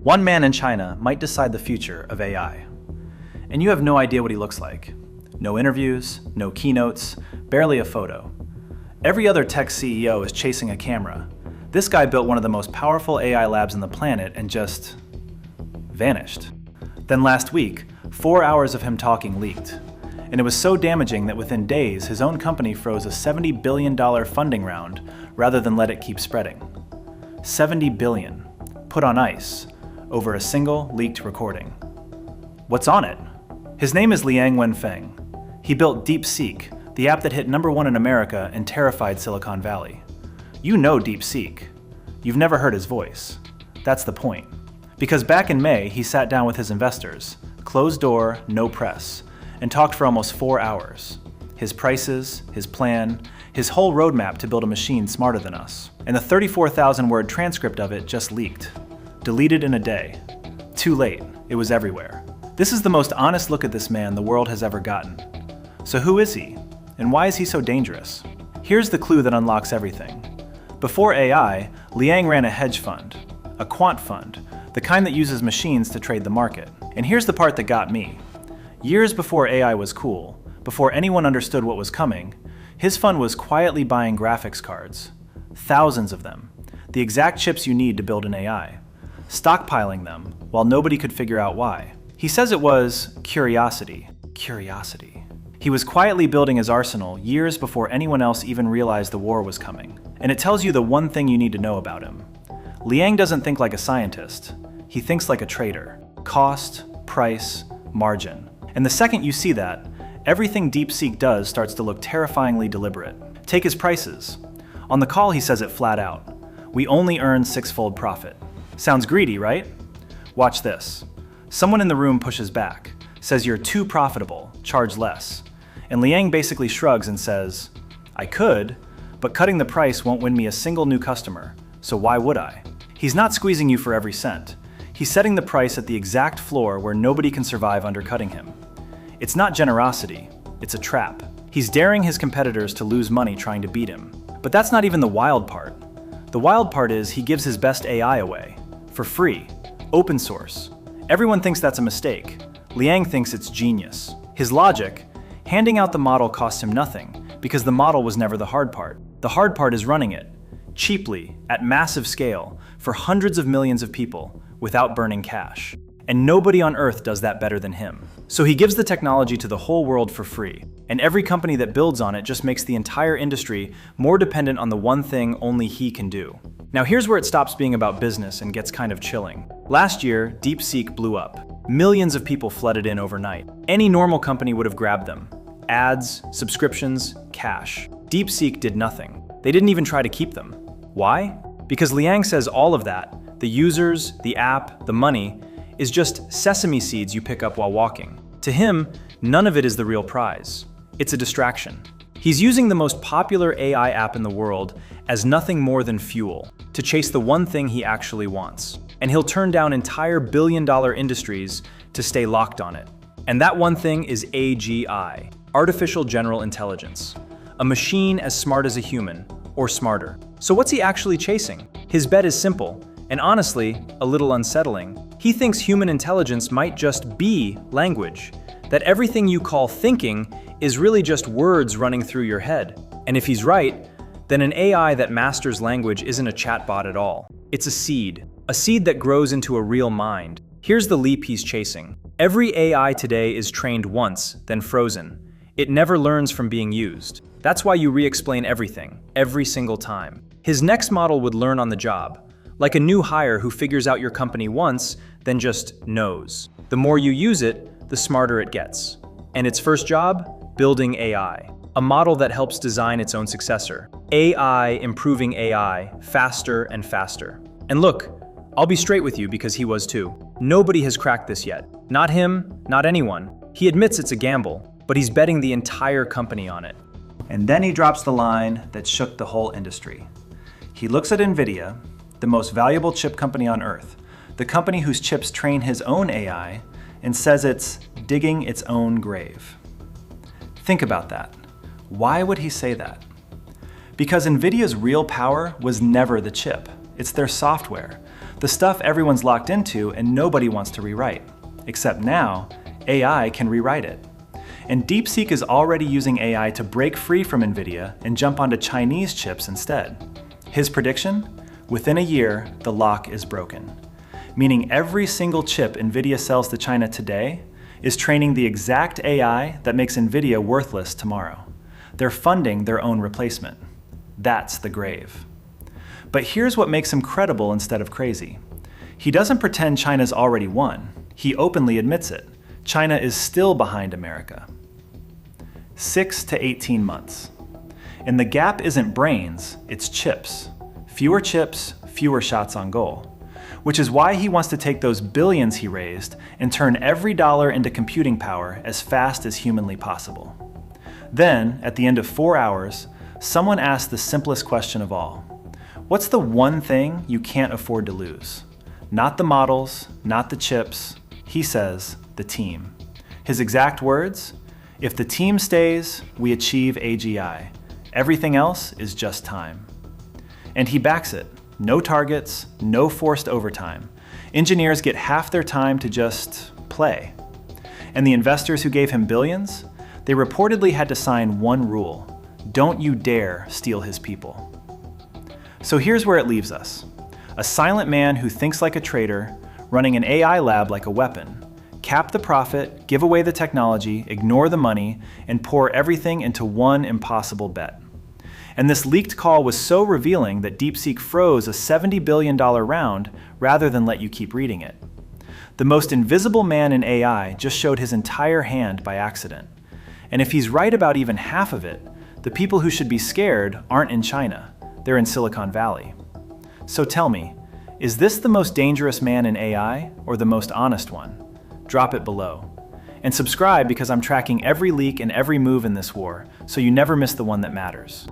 One man in China might decide the future of AI. And you have no idea what he looks like. No interviews, no keynotes, barely a photo. Every other tech CEO is chasing a camera. This guy built one of the most powerful AI labs on the planet and just vanished. Then last week, 4 hours of him talking leaked. And it was so damaging that within days, his own company froze a $70 billion funding round rather than let it keep spreading. $70 billion, put on ice, over a single leaked recording. What's on it? His name is Liang Wenfeng. He built DeepSeek, the app that hit #1 in America and terrified Silicon Valley. You know DeepSeek. You've never heard his voice. That's the point. Because back in May, he sat down with his investors, closed door, no press, and talked for almost 4 hours. His prices, his plan, his whole roadmap to build a machine smarter than us. And the 34,000-word transcript of it just leaked. Deleted in a day. Too late, it was everywhere. This is the most honest look at this man the world has ever gotten. So who is he? And why is he so dangerous? Here's the clue that unlocks everything. Before AI, Liang ran a hedge fund, a quant fund, the kind that uses machines to trade the market. And here's the part that got me. Years before AI was cool, before anyone understood what was coming, his fund was quietly buying graphics cards. Thousands of them. The exact chips you need to build an AI. Stockpiling them, while nobody could figure out why. He says it was curiosity. Curiosity. He was quietly building his arsenal years before anyone else even realized the war was coming. And it tells you the one thing you need to know about him. Liang doesn't think like a scientist. He thinks like a trader. Cost, price, margin. And the second you see that, everything DeepSeek does starts to look terrifyingly deliberate. Take his prices. On the call, he says it flat out. We only earn 6-fold profit. Sounds greedy, right? Watch this. Someone in the room pushes back, says you're too profitable, charge less. And Liang basically shrugs and says, I could, but cutting the price won't win me a single new customer, so why would I? He's not squeezing you for every cent. He's setting the price at the exact floor where nobody can survive undercutting him. It's not generosity, it's a trap. He's daring his competitors to lose money trying to beat him. But that's not even the wild part. The wild part is he gives his best AI away. For free. Open source. Everyone thinks that's a mistake. Liang thinks it's genius. His logic, handing out the model costs him nothing, because the model was never the hard part. The hard part is running it, cheaply, at massive scale, for hundreds of millions of people, without burning cash. And nobody on Earth does that better than him. So he gives the technology to the whole world for free, and every company that builds on it just makes the entire industry more dependent on the one thing only he can do. Now here's where it stops being about business and gets kind of chilling. Last year, DeepSeek blew up. Millions of people flooded in overnight. Any normal company would have grabbed them. Ads, subscriptions, cash. DeepSeek did nothing. They didn't even try to keep them. Why? Because Liang says all of that, the users, the app, the money, is just sesame seeds you pick up while walking. To him, none of it is the real prize. It's a distraction. He's using the most popular AI app in the world as nothing more than fuel to chase the one thing he actually wants. And he'll turn down entire billion-dollar industries to stay locked on it. And that one thing is AGI, Artificial General Intelligence. A machine as smart as a human, or smarter. So what's he actually chasing? His bet is simple, and honestly, a little unsettling. He thinks human intelligence might just be language, that everything you call thinking is really just words running through your head. And if he's right, then an AI that masters language isn't a chatbot at all. It's a seed that grows into a real mind. Here's the leap he's chasing. Every AI today is trained once, then frozen. It never learns from being used. That's why you re-explain everything, every single time. His next model would learn on the job, like a new hire who figures out your company once, then just knows. The more you use it, the smarter it gets. And its first job? Building AI. A model that helps design its own successor. AI improving AI, faster and faster. And look, I'll be straight with you because he was too. Nobody has cracked this yet. Not him, not anyone. He admits it's a gamble, but he's betting the entire company on it. And then he drops the line that shook the whole industry. He looks at Nvidia, the most valuable chip company on Earth, the company whose chips train his own AI, and says it's digging its own grave. Think about that. Why would he say that? Because Nvidia's real power was never the chip. It's their software. The stuff everyone's locked into and nobody wants to rewrite. Except now, AI can rewrite it. And DeepSeek is already using AI to break free from Nvidia and jump onto Chinese chips instead. His prediction? Within a year, the lock is broken. Meaning every single chip Nvidia sells to China today is training the exact AI that makes Nvidia worthless tomorrow. They're funding their own replacement. That's the grave. But here's what makes him credible instead of crazy. He doesn't pretend China's already won. He openly admits it. China is still behind America. 6 to 18 months. And the gap isn't brains, it's chips. Fewer chips, fewer shots on goal. Which is why he wants to take those billions he raised and turn every dollar into computing power as fast as humanly possible. Then, at the end of 4 hours, someone asked the simplest question of all. What's the one thing you can't afford to lose? Not the models, not the chips. He says, the team. His exact words? If the team stays, we achieve AGI. Everything else is just time. And he backs it. No targets, no forced overtime. Engineers get half their time to just play. And the investors who gave him billions, they reportedly had to sign one rule. Don't you dare steal his people. So here's where it leaves us. A silent man who thinks like a trader, running an AI lab like a weapon. Cap the profit, give away the technology, ignore the money, and pour everything into one impossible bet. And this leaked call was so revealing that DeepSeek froze a $70 billion round rather than let you keep reading it. The most invisible man in AI just showed his entire hand by accident. And if he's right about even half of it, the people who should be scared aren't in China. They're in Silicon Valley. So tell me, is this the most dangerous man in AI or the most honest one? Drop it below. And subscribe because I'm tracking every leak and every move in this war, so you never miss the one that matters.